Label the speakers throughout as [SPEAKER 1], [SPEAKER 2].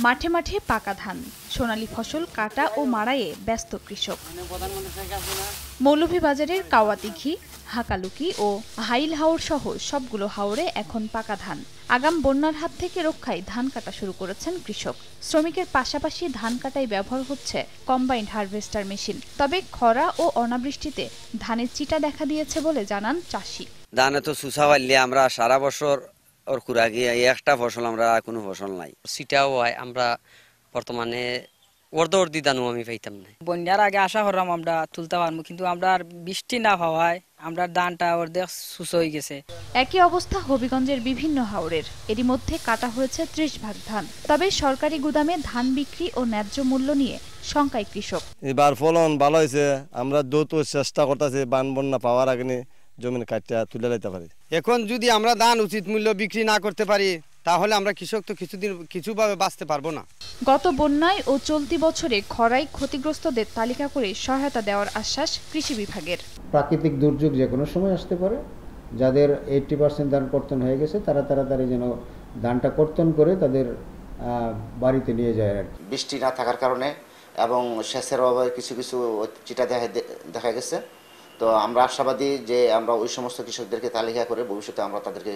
[SPEAKER 1] মাঠে মাঠে পাকা ধান, সোনালী ফসল কাটা ও মাড়াইয়ে ব্যস্ত কৃষক। মৌলভীবাজারের কাওয়াতিঘি, হাকালুকি ও হাইল হাওর সহ সবগুলো হাওরে এখন পাকা ধান। আগাম বন্যার হাত থেকে রক্ষায় ধান কাটা শুরু করেছেন কৃষক। শ্রমিকের পাশাপাশি ধান কাটায় ব্যবহার হচ্ছে কম্বাইন্ড হারভেস্টার মেশিন। তবে খরা ও অনাবৃষ্টিতে ধানের চিটা দেখা দিয়েছে বলে জানান চাষি।
[SPEAKER 2] ধানে তো সুসা পাইলে আমরা সারা বছর ওর খুরাকি একটা ফসল আমরা কোনো ফসল নাই।
[SPEAKER 3] সিটাও হয় আমরা বর্তমানে অর্ধি দানও আমি পাইতাম না।
[SPEAKER 4] বন্যার আগে আশা করলাম আমরা তুলতে পারবো, কিন্তু আমরা আর বৃষ্টি না হওয়ায় আমরা ধানটা অর্ধেক শুষ হয়ে গেছে।
[SPEAKER 1] একই অবস্থা হবিগঞ্জের বিভিন্ন হাওরের। এরই মধ্যে কাটা হয়েছে 30 ভাগ ধান। তবে সরকারি গুদামে ধান বিক্রি ও ন্যায্য মূল্য নিয়ে শঙ্কায় কৃষক।
[SPEAKER 5] এবার ফলন ভালো হয়েছে, আমরা দ্রুত চেষ্টা করতেছি বান বন্যা পাওয়ার আগে জমিন কাটিয়া তুলে লাইতে পারি।
[SPEAKER 6] এখন যদি আমরা ধান উচিত মূল্য বিক্রি না করতে পারি তাহলে আমরা কৃষক তো কিছুভাবে বাঁচতে পারবো না।
[SPEAKER 1] গত বন্যায় ও চলতি বছরে খরায় ক্ষতিগ্রস্তদের তালিকা করে সহায়তা দেওয়ার আশ্বাস কৃষি বিভাগের।
[SPEAKER 7] প্রাকৃতিক দুর্যোগ যে কোনো সময় আসতে পারে, যাদের 80% ধান কর্তন হয়ে গেছে তারা তাড়াতাড়ি যেন ধানটা কর্তন করে তাদের বাড়িতে নিয়ে যায়। আর
[SPEAKER 8] বৃষ্টি না থাকার কারণে এবং সেচের অভাবে কিছু কিছু চিটা দেখা গেছে। তো আমরা আশাবাদী যে আমরা ওই সমস্ত কৃষকদেরকে তালিকা করে ভবিষ্যতে আমরা তাদেরকে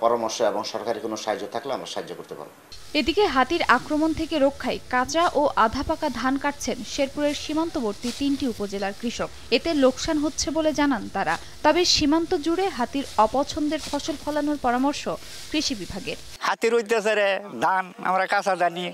[SPEAKER 8] পরামর্শ এবং সরকারি কোনো সাহায্য থাকলে আমরা সাহায্য করতে পারব।
[SPEAKER 1] এদিকে হাতির আক্রমণ থেকে রক্ষায় কাঁচা ও আধা পাকা ধান কাটছেন শেরপুরের সীমান্তবর্তী 3টি উপজেলার কৃষক। এতে লোকসান হচ্ছে বলে জানান তারা। তবে সীমান্ত জুড়ে হাতির অপছন্দের ফসল ফলানোর পরামর্শ কৃষি বিভাগের।
[SPEAKER 9] হাতির হইতেছে ধান, আমরা কাঁচা জানি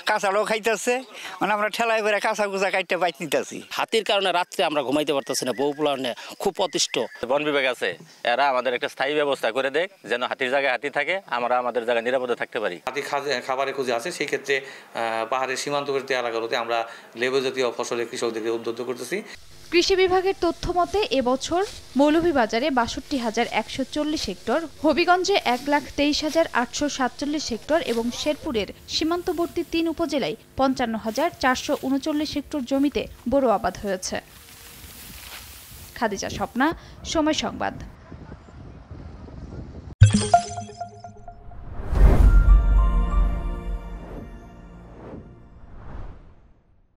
[SPEAKER 9] কাঁচাটাও খাইতেছে, মানে আমরা ঠেলায় করে কাঁচা গুজা কাটতে বাইট নিতেছি।
[SPEAKER 10] হাতির কারণে রাত্রে আমরা ঘুমাইতে পারতেছি না, বউ পোলানে খুব অতিষ্ঠ।
[SPEAKER 11] বন বিভাগ আছে, এরা আমাদের একটা স্থায়ী ব্যবস্থা করে দেয় যেন হাতির জায়গায় হাতি থাকে, আমরা আমাদের জায়গায় নিরাপদে থাকতে পারি।
[SPEAKER 12] হাতি খাবারের খুঁজে আছে, সেই ক্ষেত্রে পাহাড়ের সীমান্তবর্তী এলাকাগুলোতে আমরা লেবু জাতীয় ফসলের কৃষকদেরকে উদ্বুদ্ধ করতেছি।
[SPEAKER 1] কৃষি বিভাগের তথ্য মতে এবছর মৌলভীবাজারে ৬২,১৪০ হেক্টর, হবিগঞ্জে ১,২৩,৮৪৭ হেক্টর এবং শেরপুরের সীমান্তবর্তী ৩ উপজেলায় ৫৫,৪৩৯ হেক্টর জমিতে বোরো আবাদ হয়েছে। খাদিজা স্বপ্না, সময় সংবাদ।